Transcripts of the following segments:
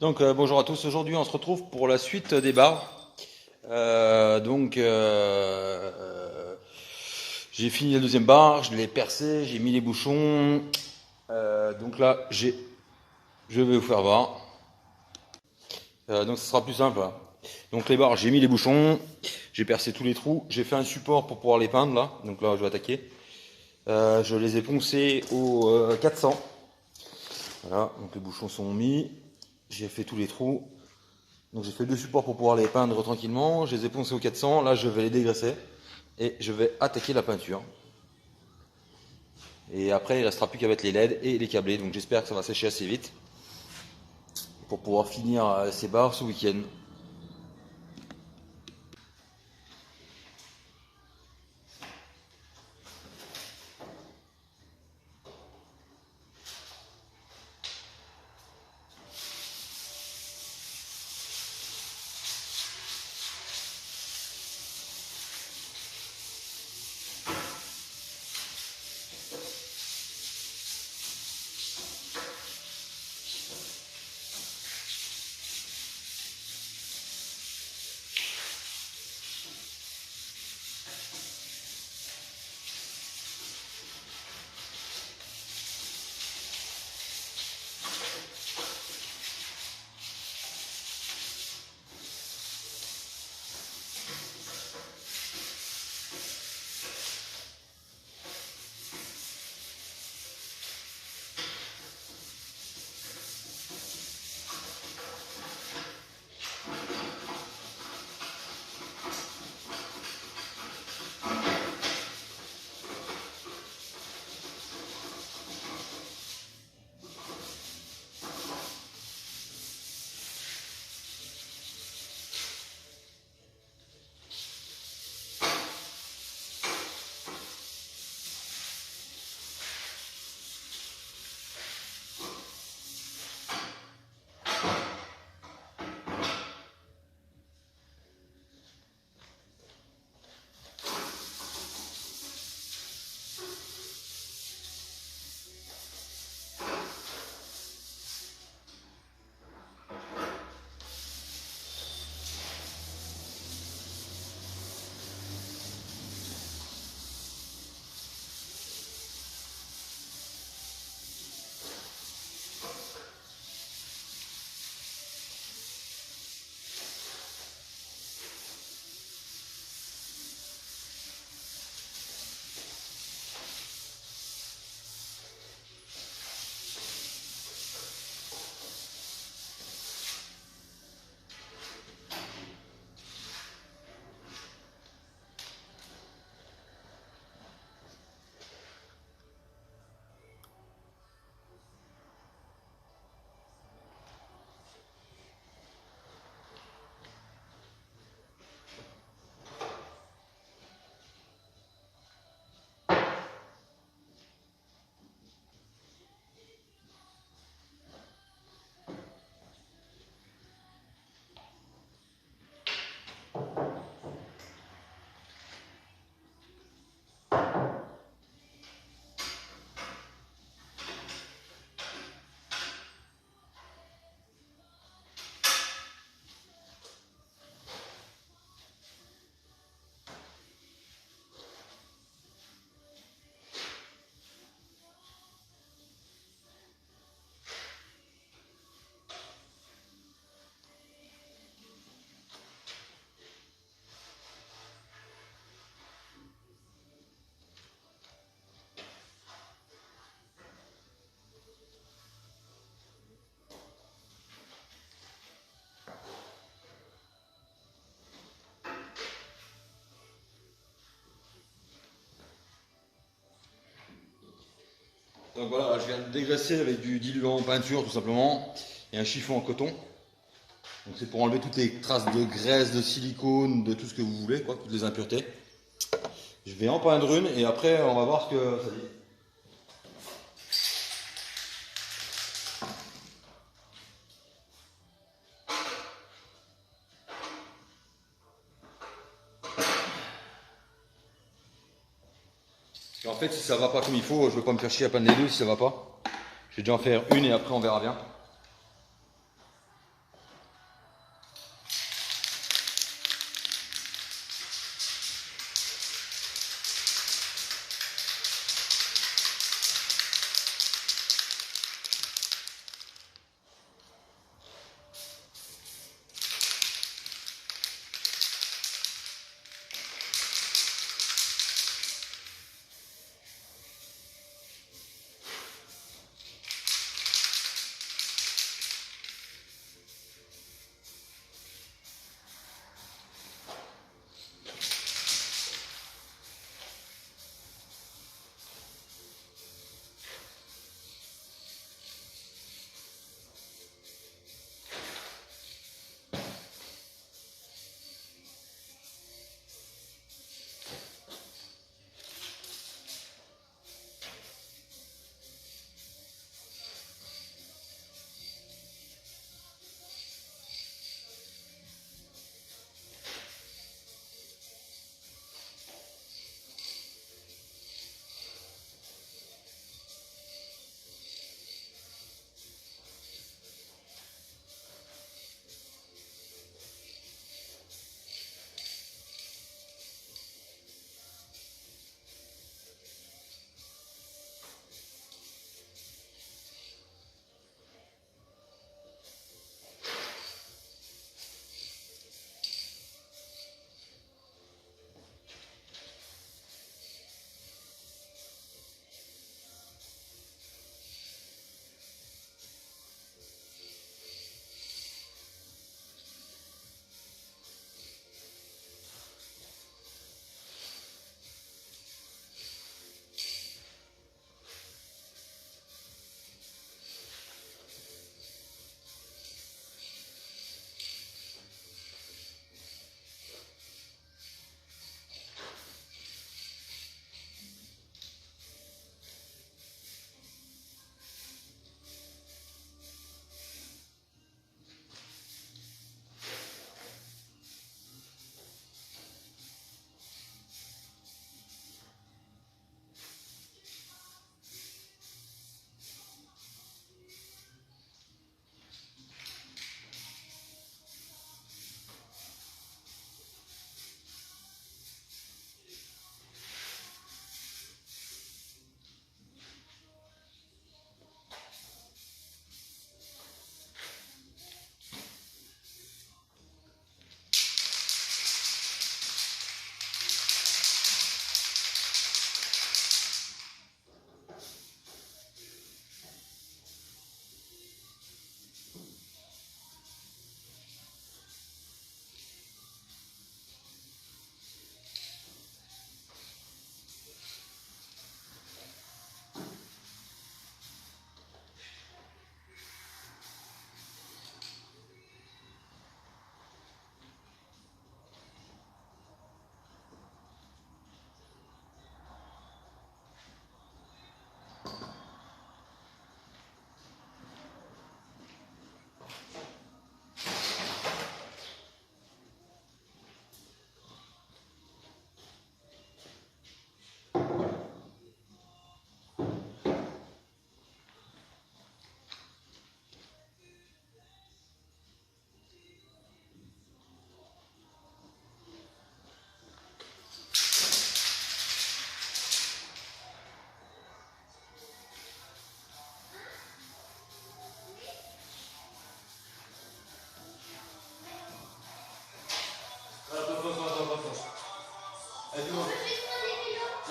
Bonjour à tous, aujourd'hui on se retrouve pour la suite des bars. J'ai fini la deuxième barre, je l'ai percé, j'ai mis les bouchons. Donc là je vais vous faire voir. Donc ce sera plus simple, hein. Donc les barres, j'ai mis les bouchons, j'ai percé tous les trous, j'ai fait un support pour pouvoir les peindre là. Donc là je vais attaquer. Je les ai poncés au 400. Voilà, donc les bouchons sont mis. J'ai fait tous les trous. Donc j'ai fait deux supports pour pouvoir les peindre tranquillement. Je les ai poncés au 400. Là, je vais les dégraisser et je vais attaquer la peinture. Et après, il ne restera plus qu'à mettre les LED et les câblés. Donc j'espère que ça va sécher assez vite pour pouvoir finir ces barres ce week-end. Donc voilà, je viens de dégraisser avec du diluant en peinture tout simplement et un chiffon en coton. Donc c'est pour enlever toutes les traces de graisse, de silicone, de tout ce que vous voulez, quoi, toutes les impuretés. Je vais en peindre une et après on va voir ce que ça dit. Et en fait, si ça va pas comme il faut, je ne veux pas me faire chier à peindre les deux si ça va pas. Je vais déjà en faire une et après on verra bien.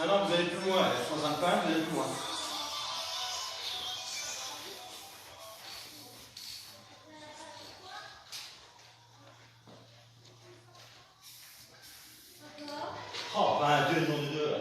Ah non, vous allez plus loin, je suis en train de peindre, vous allez plus loin. Oh, ben deux, non de deux là.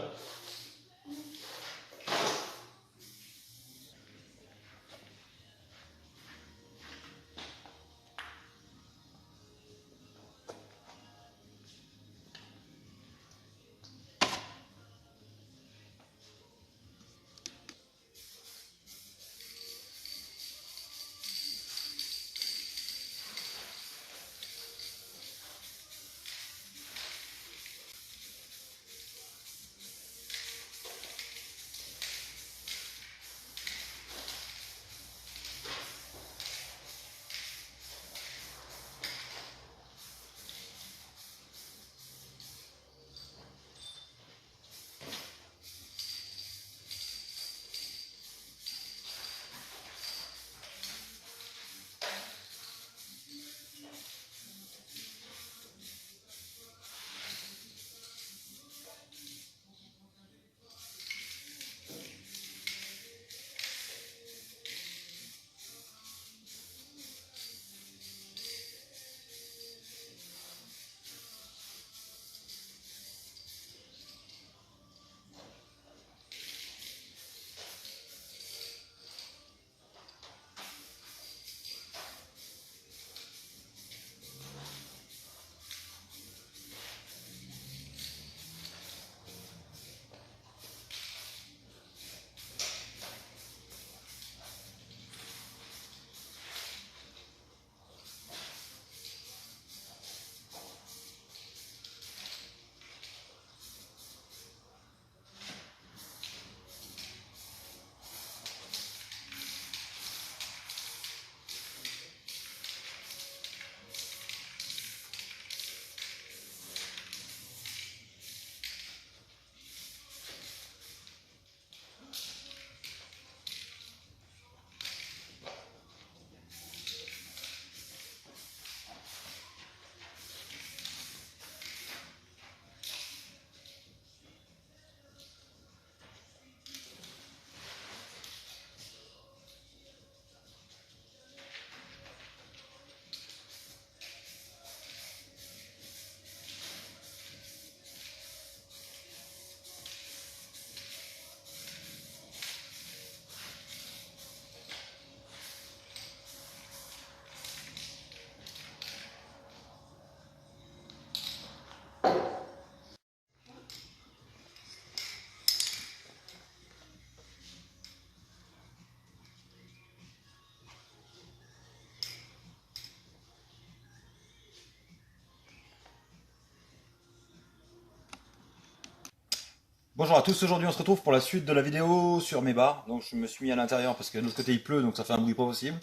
Bonjour à tous, aujourd'hui on se retrouve pour la suite de la vidéo sur mes barres. Donc je me suis mis à l'intérieur parce que de l'autre côté il pleut, donc ça fait un bruit pas possible.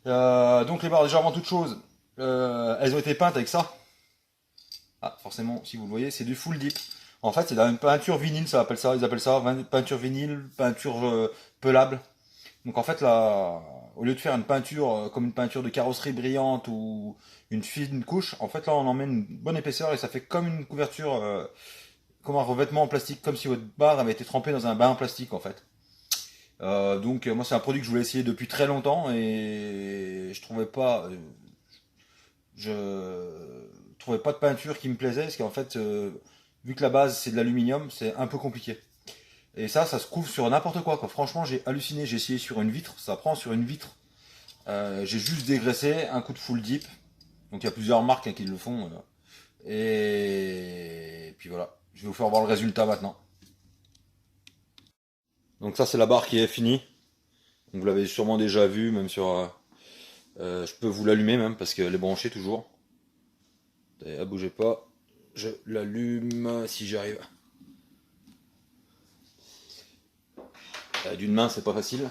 Donc les barres, déjà avant toute chose, elles ont été peintes avec ça. Ah, forcément, si vous le voyez, c'est du full dip. En fait, c'est de la peinture vinyle, ça appelle ça, ils appellent ça peinture vinyle, peinture pelable. Donc en fait, là, au lieu de faire une peinture comme une peinture de carrosserie brillante ou une fine couche, en fait là on en met une bonne épaisseur et ça fait comme une couverture, comme un revêtement en plastique, comme si votre barre avait été trempée dans un bain en plastique en fait. Donc moi c'est un produit que je voulais essayer depuis très longtemps et je trouvais pas de peinture qui me plaisait parce qu'en fait vu que la base c'est de l'aluminium c'est un peu compliqué. Et ça se couvre sur n'importe quoi, quoi. Franchement j'ai halluciné, j'ai essayé sur une vitre, ça prend sur une vitre. J'ai juste dégraissé, un coup de full dip. Donc il y a plusieurs marques hein, qui le font. Et puis voilà, je vais vous faire voir le résultat maintenant. Donc ça c'est la barre qui est finie. Donc, vous l'avez sûrement déjà vu, même sur... je peux vous l'allumer même parce qu'elle est branchée toujours. Ne bougez pas. Je l'allume si j'arrive. D'une main c'est pas facile.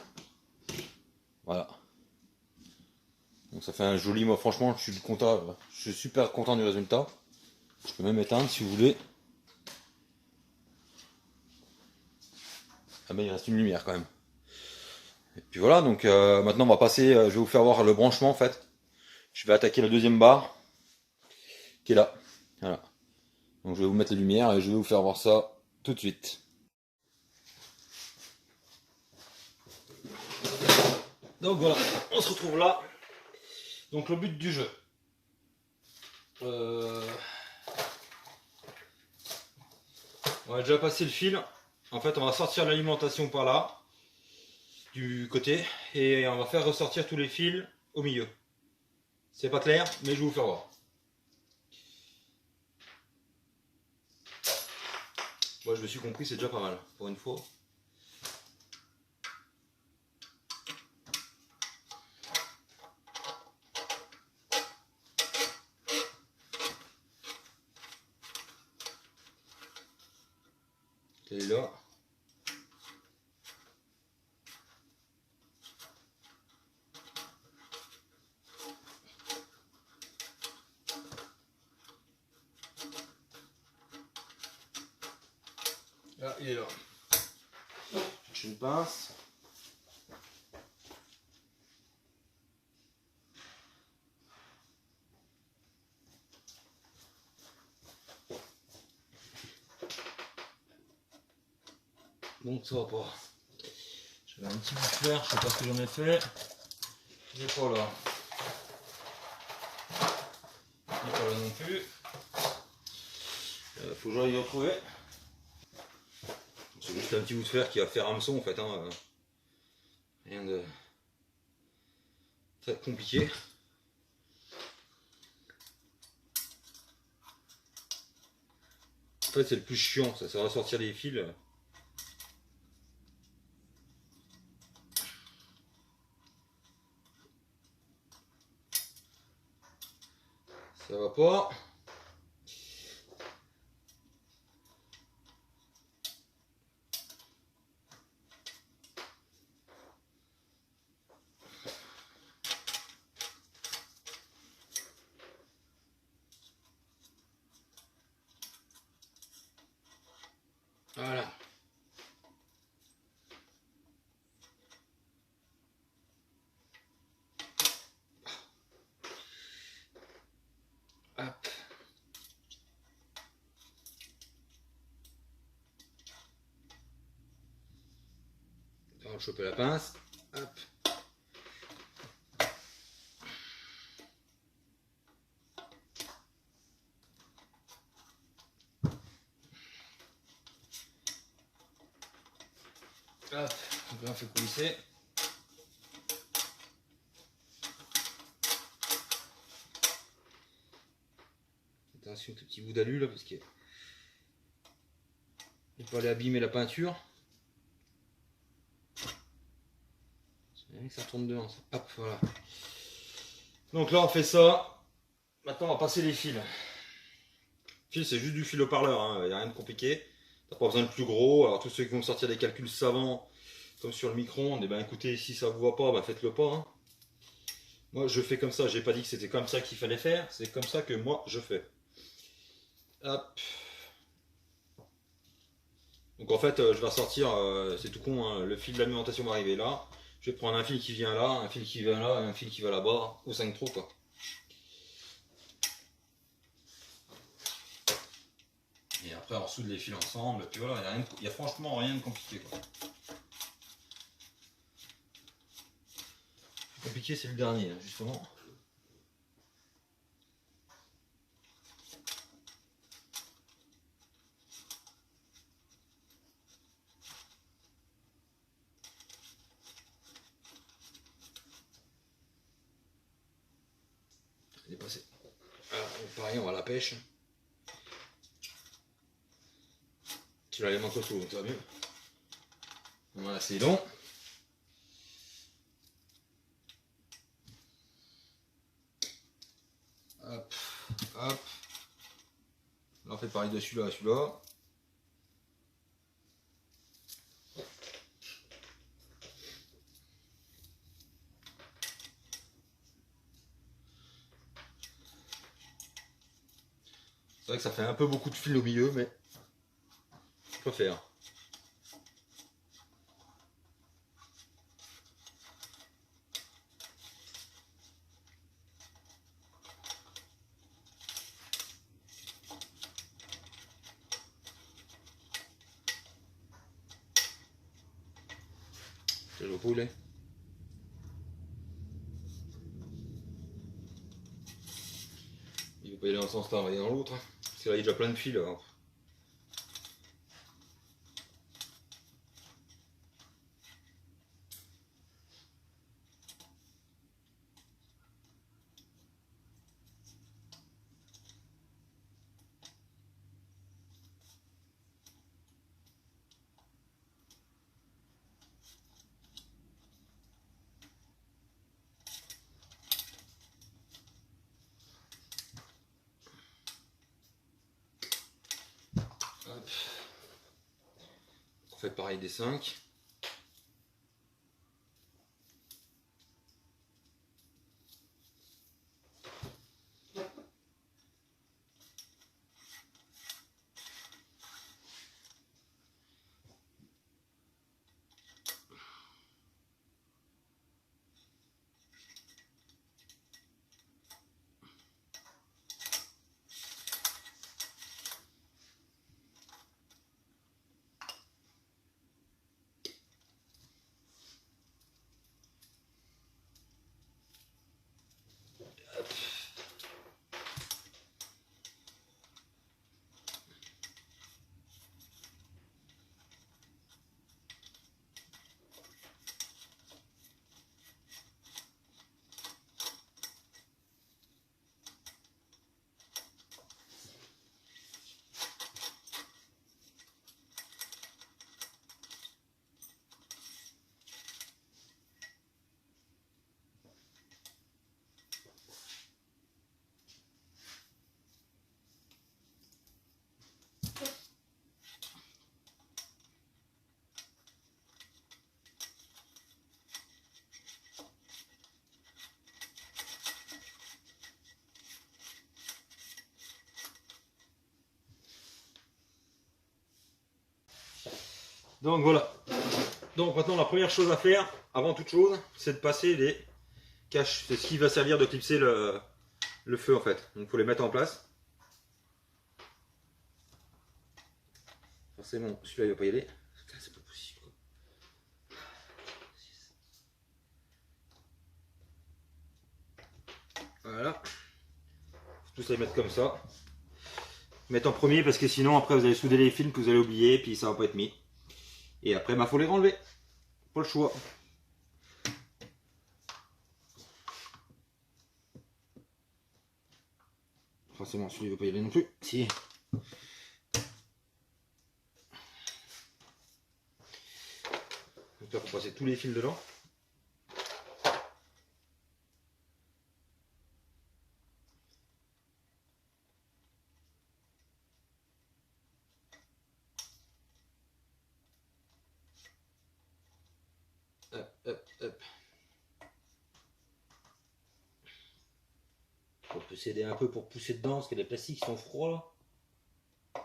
Voilà. Donc ça fait un joli... Moi franchement je suis content. Je suis super content du résultat. Je peux même éteindre si vous voulez. Ah ben il reste une lumière quand même. Et puis voilà, donc maintenant on va passer, je vais vous faire voir le branchement en fait. Je vais attaquer la deuxième barre qui est là. Voilà. Donc je vais vous mettre la lumière et je vais vous faire voir ça tout de suite. Donc voilà, on se retrouve là. Donc le but du jeu. On va déjà passer le fil. En fait, on va sortir l'alimentation par là, du côté, et on va faire ressortir tous les fils au milieu. C'est pas clair, mais je vais vous faire voir. Moi, je me suis compris, c'est déjà pas mal pour une fois. Et là. Là, il est là. J'ai une pince. Donc ça va pas. J'avais un petit bout de fer, je sais pas ce que j'en ai fait. Il n'est pas là. Il n'est pas là non plus. Faut que j'aille y retrouver. C'est juste un petit bout de fer qui va faire hameçon en fait. Hein. Rien de très compliqué. En fait c'est le plus chiant, ça va sortir les fils. Ça va pas. Voilà. Hop. On va choper la pince. Hop. Hop. Donc là on fait coulisser. Attention au petit bout d'alu là parce qu'il ne faut pas aller abîmer la peinture. C'est bien que ça tourne dedans. Ça. Hop, voilà. Donc là on fait ça. Maintenant on va passer les fils. Le fil c'est juste du fil haut-parleur, hein. Il n'y a rien de compliqué. T'as pas besoin de plus gros. Alors tous ceux qui vont me sortir des calculs savants comme sur le micro-ondes, eh ben écoutez, si ça vous va pas, ben faites-le pas. Hein. Moi je fais comme ça, j'ai pas dit que c'était comme ça qu'il fallait faire, c'est comme ça que moi je fais. Hop. Donc en fait je vais ressortir, c'est tout con, hein, le fil de l'alimentation va arriver là. Je vais prendre un fil qui vient là, un fil qui vient là et un fil qui va là-bas, ou 5 trous quoi. Et après on soude les fils ensemble, et puis voilà, il n'y a franchement rien de compliqué quoi. Le plus compliqué c'est le dernier là, justement. Il est passé. Alors, pareil, on va à la pêche. Tu l'as les mains costaud, donc ça va mieux. Voilà, c'est long. Hop, hop. Là, on fait pareil de celui-là à celui-là. C'est vrai que ça fait un peu beaucoup de fil au milieu, mais je peux faire. Je vais poulet. sens-là, on va aller dans l'autre. Parce que là, il y a déjà plein de fils. Alors. Hop. On fait pareil des 5. Donc voilà. Donc maintenant la première chose à faire, avant toute chose, c'est de passer les caches. C'est ce qui va servir de clipser le feu en fait. Donc il faut les mettre en place. Forcément, celui-là il va pas y aller. Putain, c'est pas possible. Voilà. Faut tous les mettre comme ça. Mettre en premier parce que sinon après vous allez souder les fils que vous allez oublier et puis ça va pas être mis. Et après bah faut les renlever. Pas le choix. Forcément celui-là il va pas y aller non plus. Si. Donc là faut passer tous les fils dedans. Hop, hop, hop. On peut s'aider un peu pour pousser dedans parce que les plastiques sont froids là.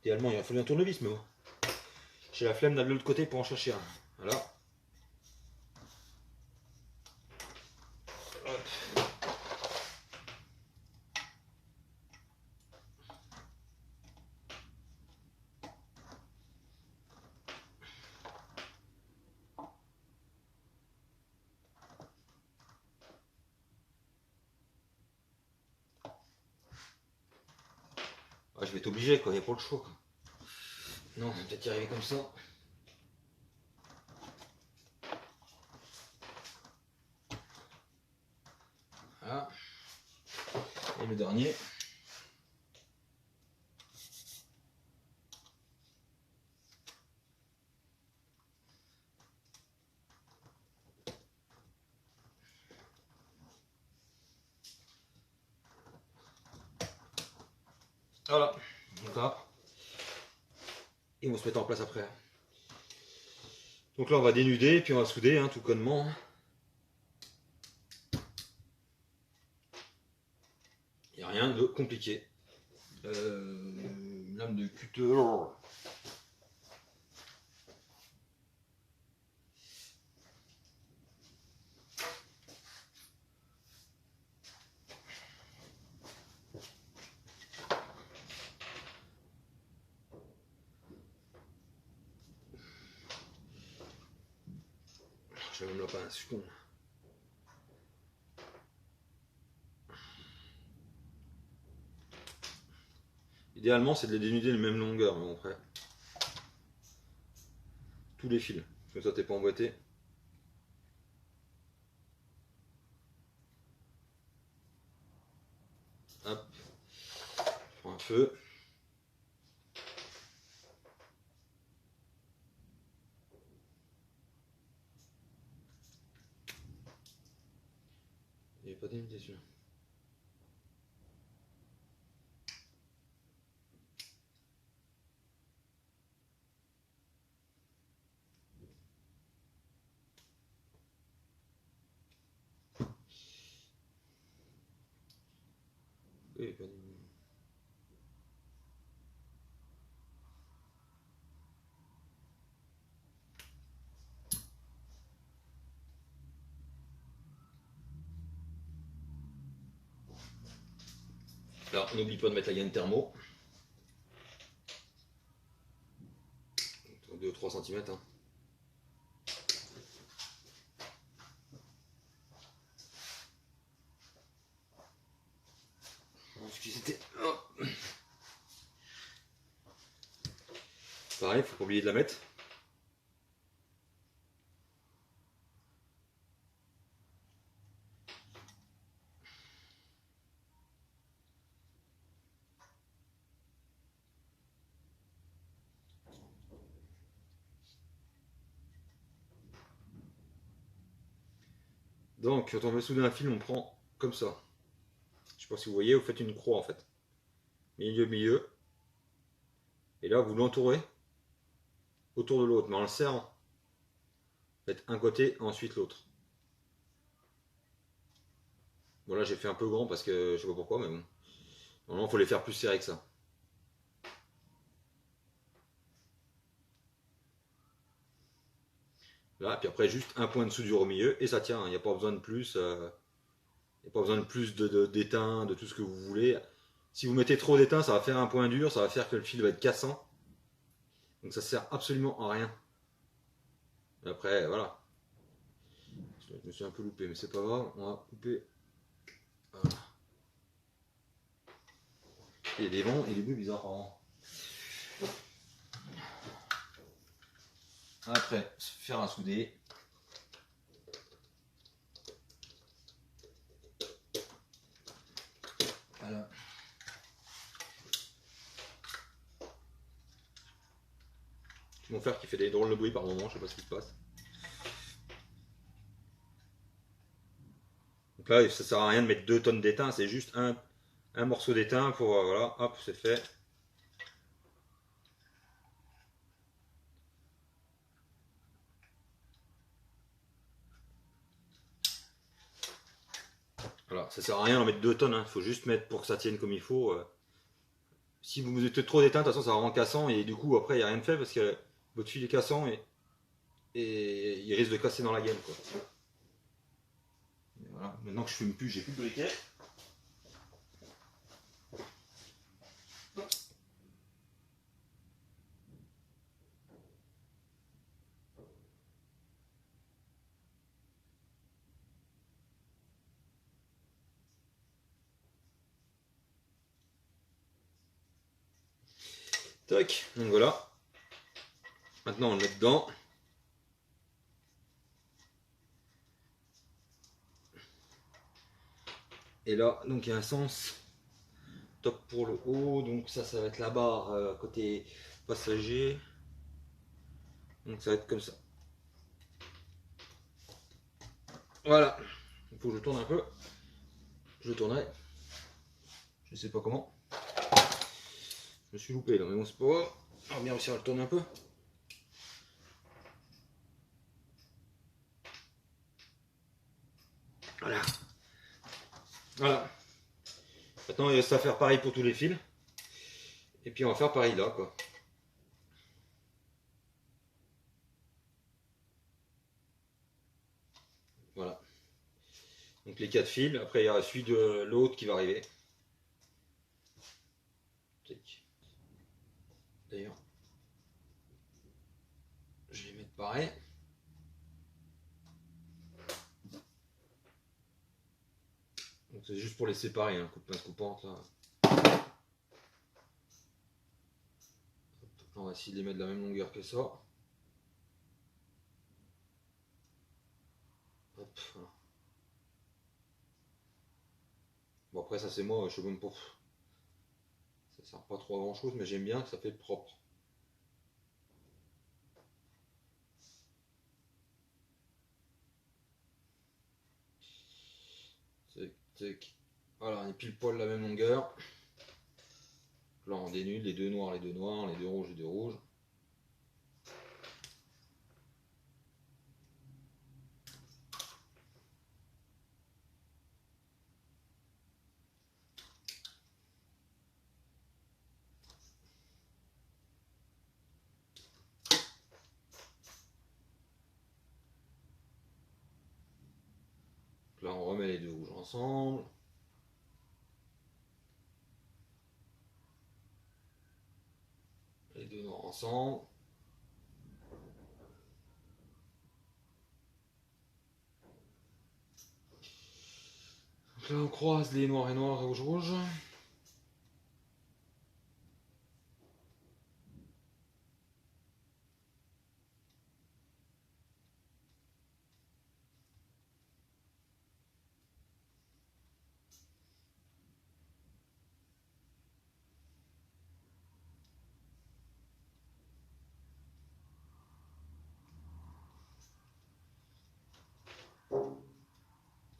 Idéalement il a fallu un tournevis mais bon. J'ai la flemme d'aller de l'autre côté pour en chercher un. Voilà. Hop. Ah, je vais être obligé quoi, il n'y a pas le choix quoi. Non, on va peut-être y arriver comme ça. Voilà. Et le dernier. Voilà. Donc là. Et on va se mettre en place après. Donc là on va dénuder et puis on va souder hein, tout connement. Il n'y a rien de compliqué. Lame de cutter. Je vais même la pince, je suis con. Idéalement, c'est de les dénuder de la même longueur, mais bon, après. Tous les fils, comme ça t'es pas emboîté. Hop, je prends un feu. Il n'y a pas d'unité celui-là. Il n'y a pas d'unité. Alors, on n'oublie pas de mettre la gaine thermo. 2 ou 3 cm. Hein. Pareil, faut pas oublier de la mettre. Donc, quand on veut souder un fil, on prend comme ça. Je sais pas si vous voyez, vous faites une croix en fait. Milieu, milieu. Et là, vous l'entourez autour de l'autre, mais en le serrant. Faites un côté, ensuite l'autre. Bon, là, j'ai fait un peu grand parce que je sais pas pourquoi, mais bon. Normalement, il faut les faire plus serrés que ça. Là, puis après, juste un point de soudure au milieu et ça tient. Il n'y a pas besoin de plus. Il n'y a pas besoin de plus d'étain, de tout ce que vous voulez. Si vous mettez trop d'étain, ça va faire un point dur, ça va faire que le fil va être cassant. Donc ça sert absolument à rien. Et après, voilà. Je me suis un peu loupé, mais c'est pas grave. On va couper. Voilà. Il y a des vents et des bruits bizarres. Après, faire un soudé. Voilà. Mon frère qui fait des drôles de bruit par moment, je sais pas ce qui se passe. Donc là, ça sert à rien de mettre 2 tonnes d'étain, c'est juste un morceau d'étain pour, voilà, hop, c'est fait. Voilà, ça sert à rien d'en mettre 2 tonnes, il faut juste mettre pour que ça tienne comme il faut. Si vous mettez trop d'étain, de toute façon ça rend cassant et du coup après il n'y a rien de fait parce que votre fil est cassant et il risque de casser dans la gaine quoi. Et voilà. Maintenant que je fume plus, j'ai plus de briquet. Tac, donc voilà. Maintenant on le met dedans. Et là, donc il y a un sens top pour le haut, donc ça va être la barre côté passager. Donc ça va être comme ça. Voilà. Il faut que je tourne un peu. Je tournerai. Je sais pas comment. Je me suis loupé là, mais bon c'est pas grave. On va bien réussir à le tourner un peu. Voilà. Voilà. Maintenant il reste à faire pareil pour tous les fils. Et puis on va faire pareil là quoi. Voilà. Donc les 4 fils, après il y a celui de l'autre qui va arriver. D'ailleurs, je vais les mettre pareil. Donc c'est juste pour les séparer, hein, coupe pince coupante là. va essayer de les mettre de la même longueur que ça. Hop, voilà. Bon après ça c'est moi, je sais même pas. Ça sert pas trop à grand chose, mais j'aime bien que ça fait propre. Tac, tac. Voilà, on est pile poil la même longueur. Là on dénude les deux noirs, les deux noirs, les deux rouges, les deux rouges. Là on remet les deux rouges ensemble. Les deux noirs ensemble. Donc là on croise les noirs et noirs et rouges rouges.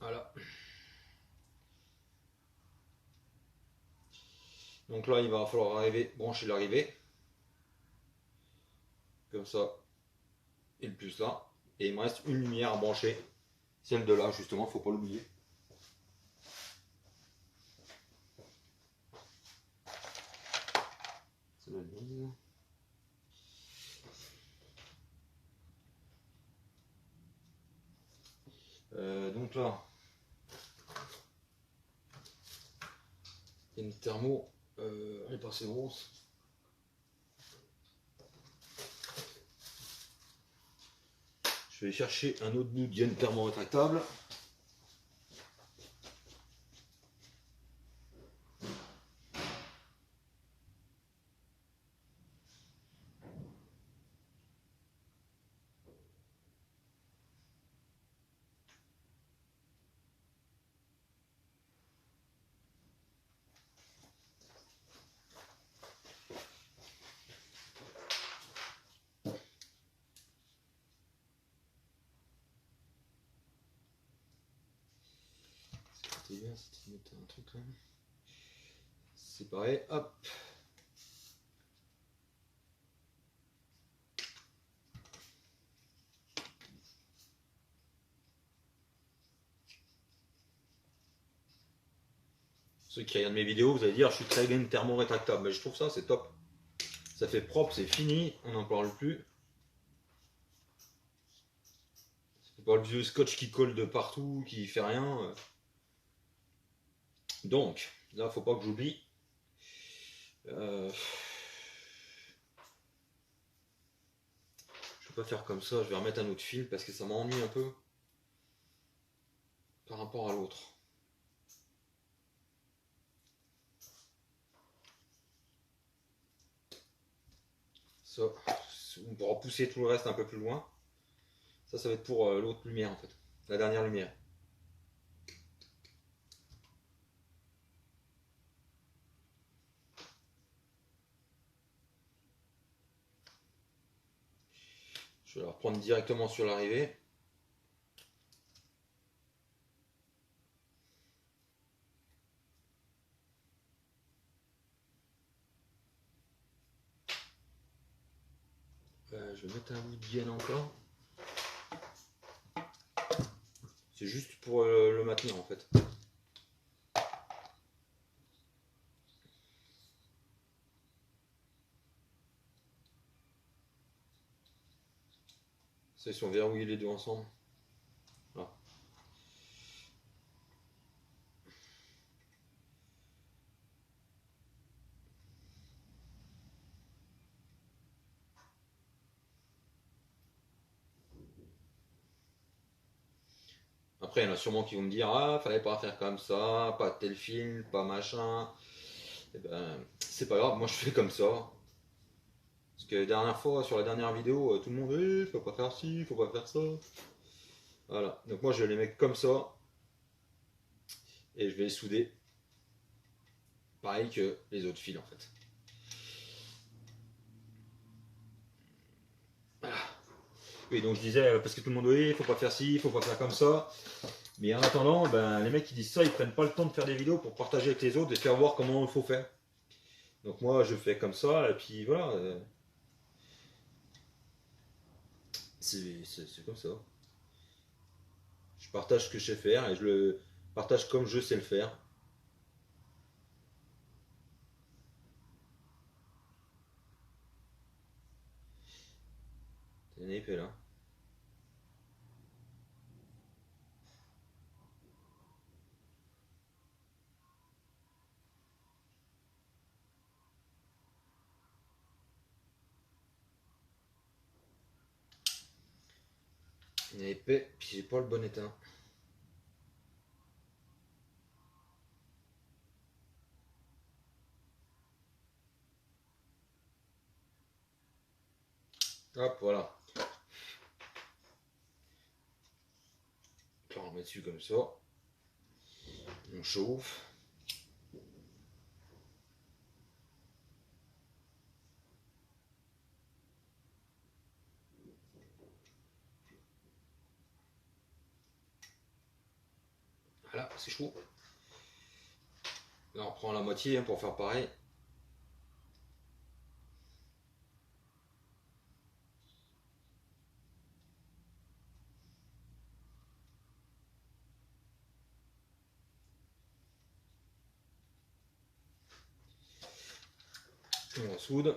Voilà. Donc là il va falloir arriver, brancher l'arrivée. Comme ça. Et le plus là. Et il me reste une lumière à brancher. Celle de là justement, faut pas l'oublier. C'est la mise. Donc là, il y a une thermo, elle est pas assez grosse. Je vais chercher un autre bout d'hygiène thermo rétractable. C'était bien, c'était de mettre un truc là. Séparé, hop. Ceux qui regardent mes vidéos, vous allez dire je suis très bien thermo rétractable, mais je trouve ça c'est top. Ça fait propre, c'est fini, on n'en parle plus. C'est pas le vieux scotch qui colle de partout, qui fait rien. Donc, là faut pas que j'oublie. Je vais pas faire comme ça, je vais remettre un autre fil parce que ça m'ennuie un peu par rapport à l'autre. Ça, on pourra pousser tout le reste un peu plus loin. Ça va être pour l'autre lumière en fait, la dernière lumière. Je vais la reprendre directement sur l'arrivée. Je vais mettre un bout de gaine encore. C'est juste pour le maintenir en fait. Ça, ils sont verrouillés les deux ensemble. Voilà. Après, il y en a sûrement qui vont me dire ah, fallait pas faire comme ça, pas tel film, pas machin. Et ben, c'est pas grave, moi je fais comme ça. Parce que la dernière fois, sur la dernière vidéo, tout le monde dit faut pas faire ci, faut pas faire ça. Voilà, donc moi je vais les mettre comme ça. Et je vais les souder. Pareil que les autres fils en fait. Voilà. Oui, donc je disais, parce que tout le monde dit, faut pas faire ci, faut pas faire comme ça. Mais en attendant, ben, les mecs qui disent ça, ils prennent pas le temps de faire des vidéos pour partager avec les autres et faire voir comment il faut faire. Donc moi, je fais comme ça, et puis voilà. C'est comme ça. Je partage ce que je sais faire et je le partage comme je sais le faire. C'est une épée là. Une épée, puis j'ai pas le bon état. Hop, voilà. On met dessus comme ça. On chauffe. Voilà, c'est chaud. Là, on prend la moitié hein, pour faire pareil. On soude.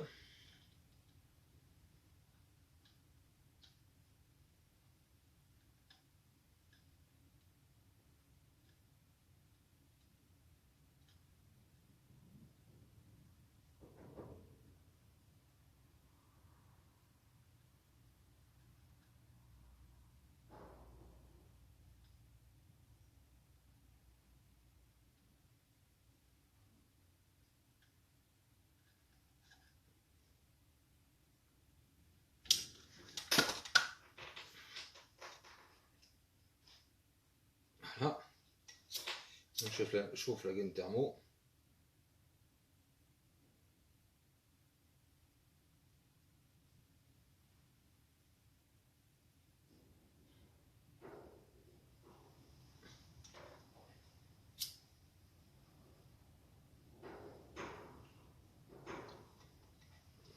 Voilà. Donc je chauffe la gaine thermo.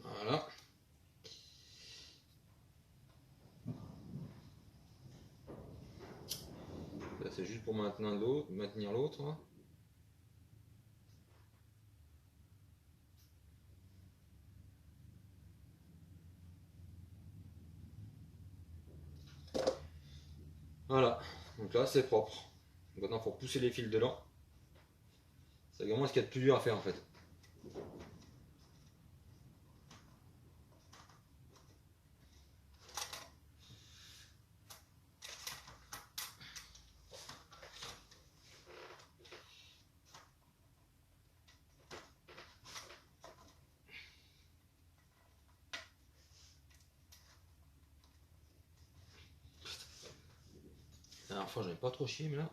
Voilà. Là c'est juste pour maintenir l'autre. Hein. Voilà. Donc là c'est propre. Maintenant il faut pousser les fils dedans. C'est vraiment ce qu'il y a de plus dur à faire en fait. La dernière fois j'avais pas trop chié mais là.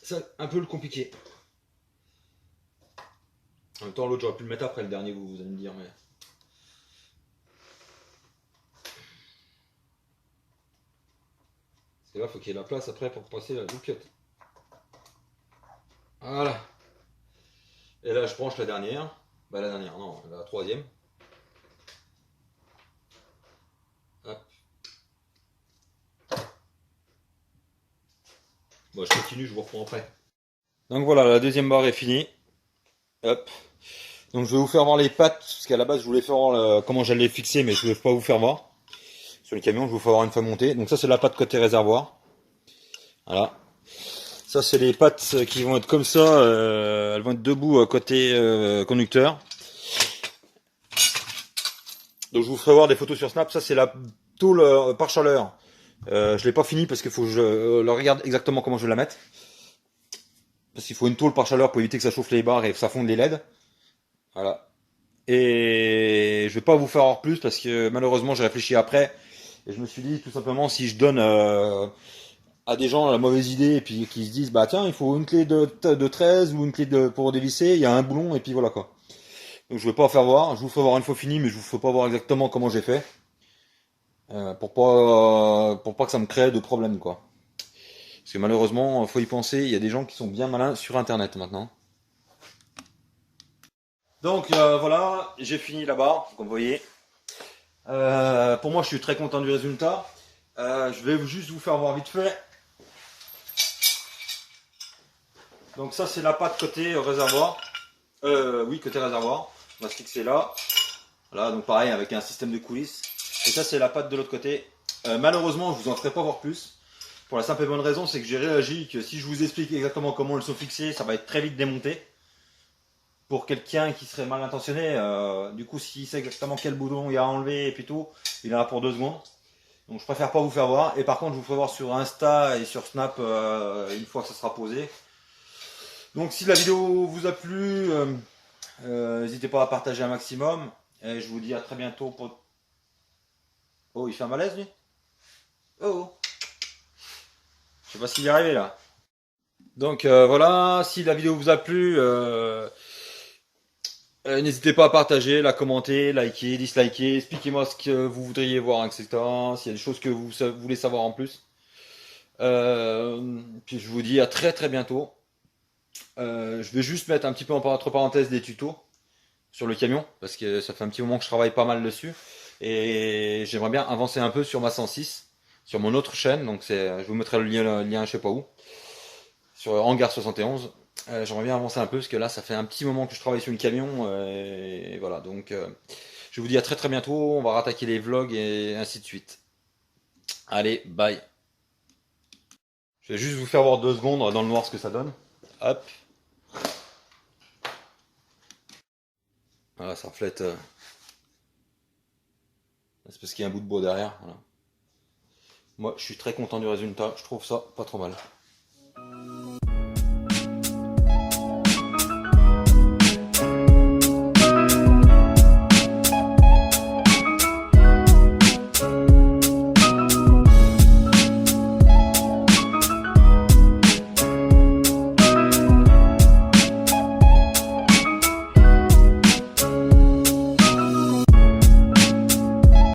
C'est un peu le compliqué. En même temps l'autre j'aurais pu le mettre après le dernier vous allez me dire mais. Parce que là faut qu'il y ait la place après pour passer la loupiote. Voilà. Et là je branche la dernière. Bah la dernière, non, la troisième. Hop. Bon, je continue, je vous reprends après. Donc voilà, la deuxième barre est finie. Hop. Donc je vais vous faire voir les pattes, parce qu'à la base je voulais faire voir comment j'allais les fixer, mais je ne vais pas vous faire voir. Sur le camion, je vous ferai voir une fois monté. Donc ça c'est la patte côté réservoir. Voilà. Ça c'est les pattes qui vont être comme ça, elles vont être debout côté conducteur. Donc je vous ferai voir des photos sur Snap. Ça c'est la tôle par chaleur. Je l'ai pas fini parce qu'il faut que je le regarde exactement comment je vais la mettre. parce qu'il faut une tôle par chaleur pour éviter que ça chauffe les barres et que ça fonde les LED. Voilà. Et je vais pas vous faire hors plus parce que malheureusement j'ai réfléchi après et je me suis dit tout simplement si je donne à des gens la mauvaise idée et puis qui se disent bah tiens il faut une clé de 13 ou une clé pour dévisser, il y a un boulon et puis voilà quoi. Donc je vais pas en faire voir, je vous ferai voir une fois fini mais je vous ferai pas voir exactement comment j'ai fait pour pas que ça me crée de problème quoi. Parce que malheureusement faut y penser, il y a des gens qui sont bien malins sur internet maintenant. Donc voilà, j'ai fini là-bas, comme vous voyez. Pour moi, je suis très content du résultat. Je vais juste vous faire voir vite fait. Donc ça, c'est la pâte côté réservoir. Oui, côté réservoir. On va se fixer là. Voilà, donc pareil avec un système de coulisses. Et ça, c'est la pâte de l'autre côté. Malheureusement, je vous en ferai pas voir plus. Pour la simple et bonne raison, c'est que j'ai réagi que si je vous explique exactement comment elles sont fixées, ça va être très vite démonté. Pour quelqu'un qui serait mal intentionné, du coup, s'il sait exactement quel bouton il y a à enlever et puis tout, il en a pour 2 secondes. Donc je préfère pas vous faire voir. Et par contre, je vous ferai voir sur Insta et sur Snap une fois que ça sera posé. Donc si la vidéo vous a plu, n'hésitez pas à partager un maximum. Et je vous dis à très bientôt pour... Oh, il fait un malaise lui. Oh, je sais pas s'il est arrivé là. Donc voilà, si la vidéo vous a plu, n'hésitez pas à partager, la commenter, liker, disliker, expliquez-moi ce que vous voudriez voir, etc. S'il y a des choses que vous voulez savoir en plus. Puis je vous dis à très très bientôt. Je vais juste mettre un petit peu entre parenthèses des tutos sur le camion parce que ça fait un petit moment que je travaille pas mal dessus et j'aimerais bien avancer un peu sur ma 106 sur mon autre chaîne. Donc je vous mettrai le lien je sais pas où sur Hangar 71. J'aimerais bien avancer un peu parce que là ça fait un petit moment que je travaille sur le camion et voilà donc je vous dis à très très bientôt. On va rattaquer les vlogs et ainsi de suite. Allez, bye. Je vais juste vous faire voir 2 secondes dans le noir ce que ça donne. Hop. Voilà, ça reflète. C'est parce qu'il y a un bout de bois derrière. Voilà. Moi, je suis très content du résultat. Je trouve ça pas trop mal.